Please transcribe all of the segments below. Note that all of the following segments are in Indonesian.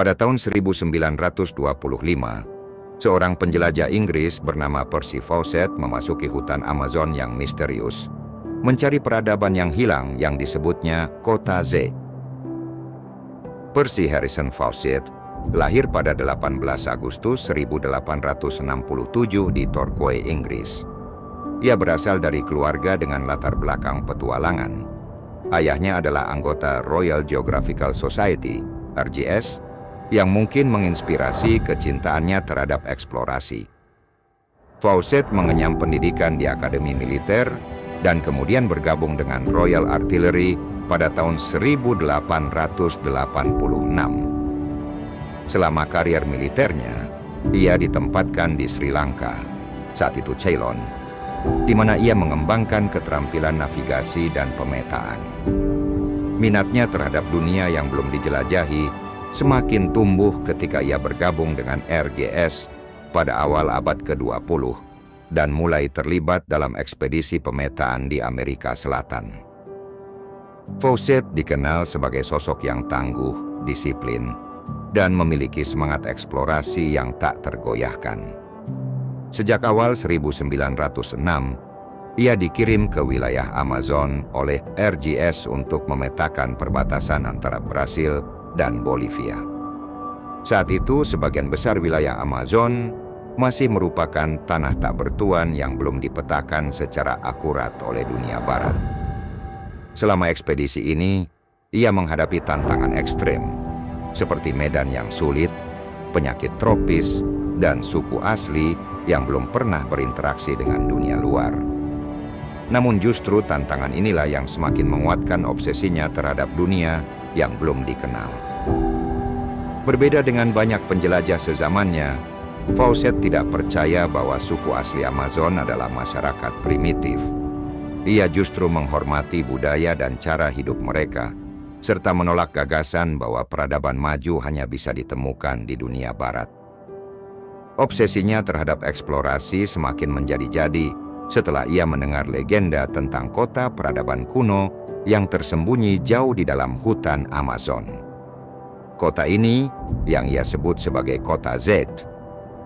Pada tahun 1925, seorang penjelajah Inggris bernama Percy Fawcett memasuki hutan Amazon yang misterius, mencari peradaban yang hilang yang disebutnya Kota Z. Percy Harrison Fawcett lahir pada 18 Agustus 1867 di Torquay, Inggris. Ia berasal dari keluarga dengan latar belakang petualangan. Ayahnya adalah anggota Royal Geographical Society, RGS, yang mungkin menginspirasi kecintaannya terhadap eksplorasi. Fawcett mengenyam pendidikan di Akademi Militer dan kemudian bergabung dengan Royal Artillery pada tahun 1886. Selama karier militernya, ia ditempatkan di Sri Lanka, saat itu Ceylon, di mana ia mengembangkan keterampilan navigasi dan pemetaan. Minatnya terhadap dunia yang belum dijelajahi semakin tumbuh ketika ia bergabung dengan RGS pada awal abad ke-20 dan mulai terlibat dalam ekspedisi pemetaan di Amerika Selatan. Fawcett dikenal sebagai sosok yang tangguh, disiplin, dan memiliki semangat eksplorasi yang tak tergoyahkan. Sejak awal 1906, ia dikirim ke wilayah Amazon oleh RGS untuk memetakan perbatasan antara Brasil dan Bolivia. Saat itu, sebagian besar wilayah Amazon masih merupakan tanah tak bertuan yang belum dipetakan secara akurat oleh dunia barat. Selama ekspedisi ini, ia menghadapi tantangan ekstrem, seperti medan yang sulit, penyakit tropis, dan suku asli yang belum pernah berinteraksi dengan dunia luar. Namun justru tantangan inilah yang semakin menguatkan obsesinya terhadap dunia yang belum dikenal. Berbeda dengan banyak penjelajah sezamannya, Fawcett tidak percaya bahwa suku asli Amazon adalah masyarakat primitif. Ia justru menghormati budaya dan cara hidup mereka, serta menolak gagasan bahwa peradaban maju hanya bisa ditemukan di dunia barat. Obsesinya terhadap eksplorasi semakin menjadi-jadi setelah ia mendengar legenda tentang kota peradaban kuno yang tersembunyi jauh di dalam hutan Amazon. Kota ini, yang ia sebut sebagai Kota Z,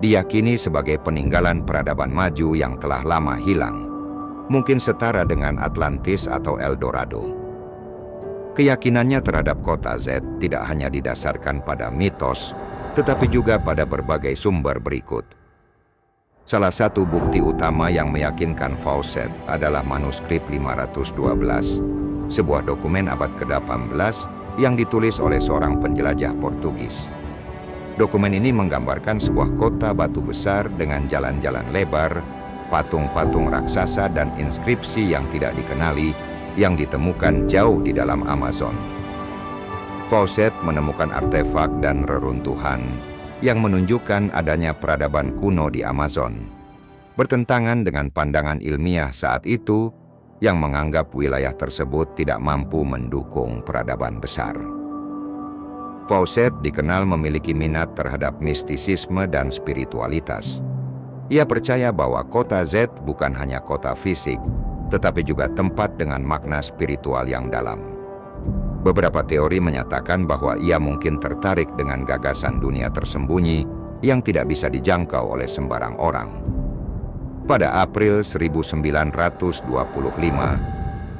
diyakini sebagai peninggalan peradaban maju yang telah lama hilang, mungkin setara dengan Atlantis atau El Dorado. Keyakinannya terhadap Kota Z tidak hanya didasarkan pada mitos, tetapi juga pada berbagai sumber berikut. Salah satu bukti utama yang meyakinkan Fawcett adalah manuskrip 512, sebuah dokumen abad ke-18 yang ditulis oleh seorang penjelajah Portugis. Dokumen ini menggambarkan sebuah kota batu besar dengan jalan-jalan lebar, patung-patung raksasa dan inskripsi yang tidak dikenali yang ditemukan jauh di dalam Amazon. Fawcett menemukan artefak dan reruntuhan yang menunjukkan adanya peradaban kuno di Amazon, bertentangan dengan pandangan ilmiah saat itu yang menganggap wilayah tersebut tidak mampu mendukung peradaban besar. Fawcett dikenal memiliki minat terhadap mistisisme dan spiritualitas. Ia percaya bahwa Kota Z bukan hanya kota fisik, tetapi juga tempat dengan makna spiritual yang dalam. Beberapa teori menyatakan bahwa ia mungkin tertarik dengan gagasan dunia tersembunyi yang tidak bisa dijangkau oleh sembarang orang. Pada April 1925,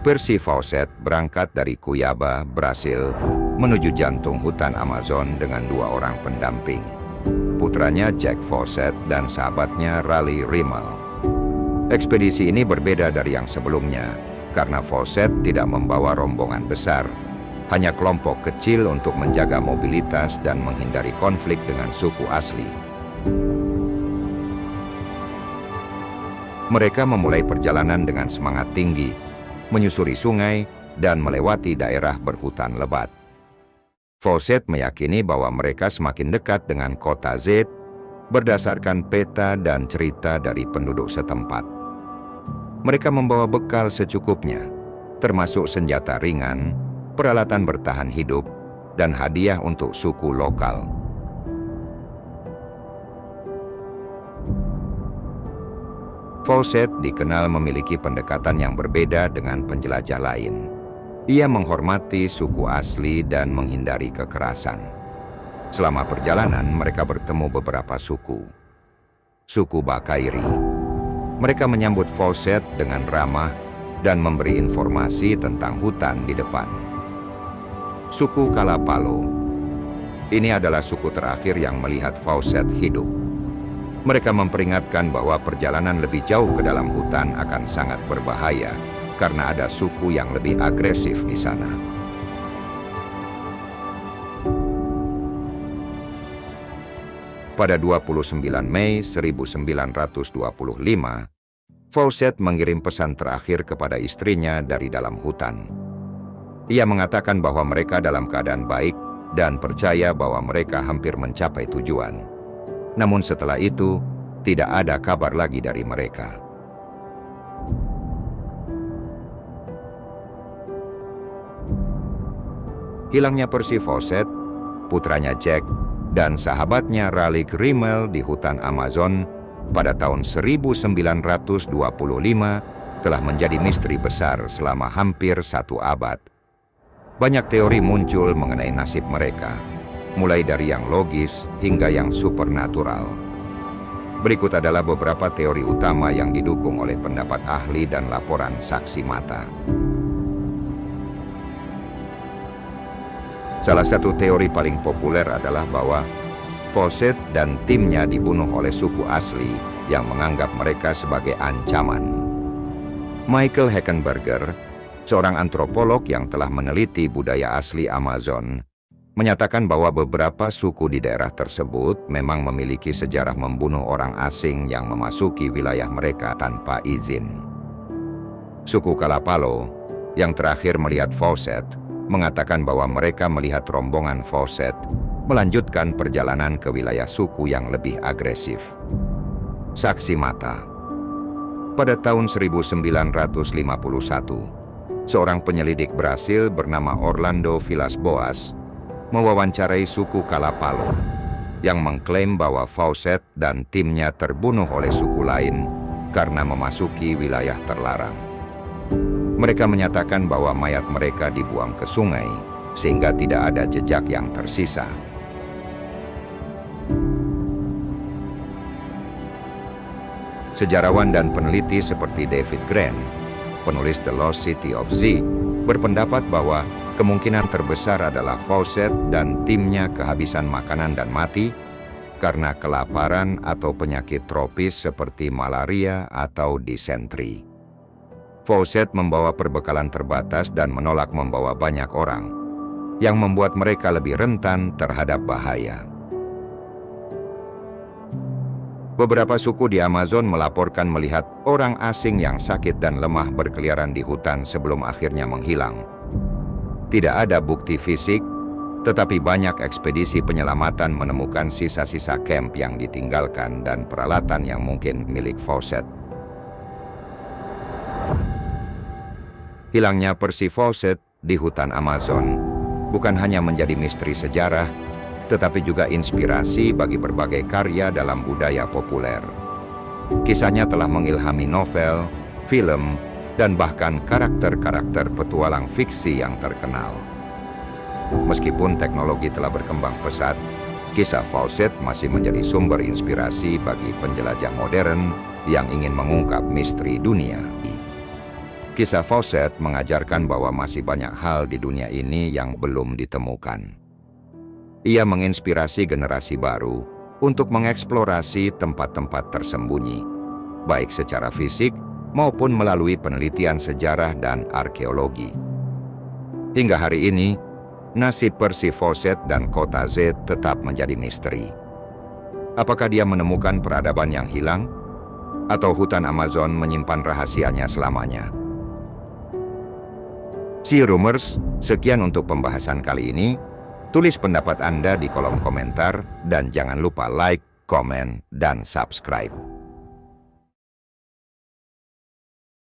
Percy Fawcett berangkat dari Cuiabá, Brasil, menuju jantung hutan Amazon dengan 2 orang pendamping, putranya Jack Fawcett dan sahabatnya Raleigh Rimmel. Ekspedisi ini berbeda dari yang sebelumnya, karena Fawcett tidak membawa rombongan besar, hanya kelompok kecil untuk menjaga mobilitas dan menghindari konflik dengan suku asli. Mereka memulai perjalanan dengan semangat tinggi, menyusuri sungai, dan melewati daerah berhutan lebat. Fawcett meyakini bahwa mereka semakin dekat dengan Kota Z berdasarkan peta dan cerita dari penduduk setempat. Mereka membawa bekal secukupnya, termasuk senjata ringan, peralatan bertahan hidup, dan hadiah untuk suku lokal. Fawcett dikenal memiliki pendekatan yang berbeda dengan penjelajah lain. Ia menghormati suku asli dan menghindari kekerasan. Selama perjalanan, mereka bertemu beberapa suku. Suku Bakairi. Mereka menyambut Fawcett dengan ramah dan memberi informasi tentang hutan di depan. Suku Kalapalo. Ini adalah suku terakhir yang melihat Fawcett hidup. Mereka memperingatkan bahwa perjalanan lebih jauh ke dalam hutan akan sangat berbahaya karena ada suku yang lebih agresif di sana. Pada 29 Mei 1925, Fawcett mengirim pesan terakhir kepada istrinya dari dalam hutan. Ia mengatakan bahwa mereka dalam keadaan baik dan percaya bahwa mereka hampir mencapai tujuan. Namun setelah itu, tidak ada kabar lagi dari mereka. Hilangnya Percy Fawcett, putranya Jack, dan sahabatnya Raleigh Rimmel di hutan Amazon pada tahun 1925 telah menjadi misteri besar selama hampir 1 abad. Banyak teori muncul mengenai nasib mereka, mulai dari yang logis hingga yang supernatural. Berikut adalah beberapa teori utama yang didukung oleh pendapat ahli dan laporan saksi mata. Salah satu teori paling populer adalah bahwa Fawcett dan timnya dibunuh oleh suku asli yang menganggap mereka sebagai ancaman. Michael Heckenberger, seorang antropolog yang telah meneliti budaya asli Amazon, menyatakan bahwa beberapa suku di daerah tersebut memang memiliki sejarah membunuh orang asing yang memasuki wilayah mereka tanpa izin. Suku Kalapalo, yang terakhir melihat Fawcett, mengatakan bahwa mereka melihat rombongan Fawcett melanjutkan perjalanan ke wilayah suku yang lebih agresif. Saksi mata. Pada tahun 1951, seorang penyelidik Brasil bernama Orlando Villas-Boas mewawancarai suku Kalapalo yang mengklaim bahwa Fawcett dan timnya terbunuh oleh suku lain karena memasuki wilayah terlarang. Mereka menyatakan bahwa mayat mereka dibuang ke sungai sehingga tidak ada jejak yang tersisa. Sejarawan dan peneliti seperti David Grant, penulis The Lost City of Z, berpendapat bahwa kemungkinan terbesar adalah Fawcett dan timnya kehabisan makanan dan mati karena kelaparan atau penyakit tropis seperti malaria atau disentri. Fawcett membawa perbekalan terbatas dan menolak membawa banyak orang, yang membuat mereka lebih rentan terhadap bahaya. Beberapa suku di Amazon melaporkan melihat orang asing yang sakit dan lemah berkeliaran di hutan sebelum akhirnya menghilang. Tidak ada bukti fisik, tetapi banyak ekspedisi penyelamatan menemukan sisa-sisa kamp yang ditinggalkan dan peralatan yang mungkin milik Fawcett. Hilangnya Percy Fawcett di hutan Amazon bukan hanya menjadi misteri sejarah, tetapi juga inspirasi bagi berbagai karya dalam budaya populer. Kisahnya telah mengilhami novel, film, dan bahkan karakter-karakter petualang fiksi yang terkenal. Meskipun teknologi telah berkembang pesat, kisah Fawcett masih menjadi sumber inspirasi bagi penjelajah modern yang ingin mengungkap misteri dunia. Kisah Fawcett mengajarkan bahwa masih banyak hal di dunia ini yang belum ditemukan. Ia menginspirasi generasi baru untuk mengeksplorasi tempat-tempat tersembunyi, baik secara fisik maupun melalui penelitian sejarah dan arkeologi. Hingga hari ini, nasib Percy Fawcett dan kota Z tetap menjadi misteri. Apakah dia menemukan peradaban yang hilang? Atau hutan Amazon menyimpan rahasianya selamanya? See Rumors, sekian untuk pembahasan kali ini. Tulis pendapat Anda di kolom komentar dan jangan lupa like, komen, dan subscribe.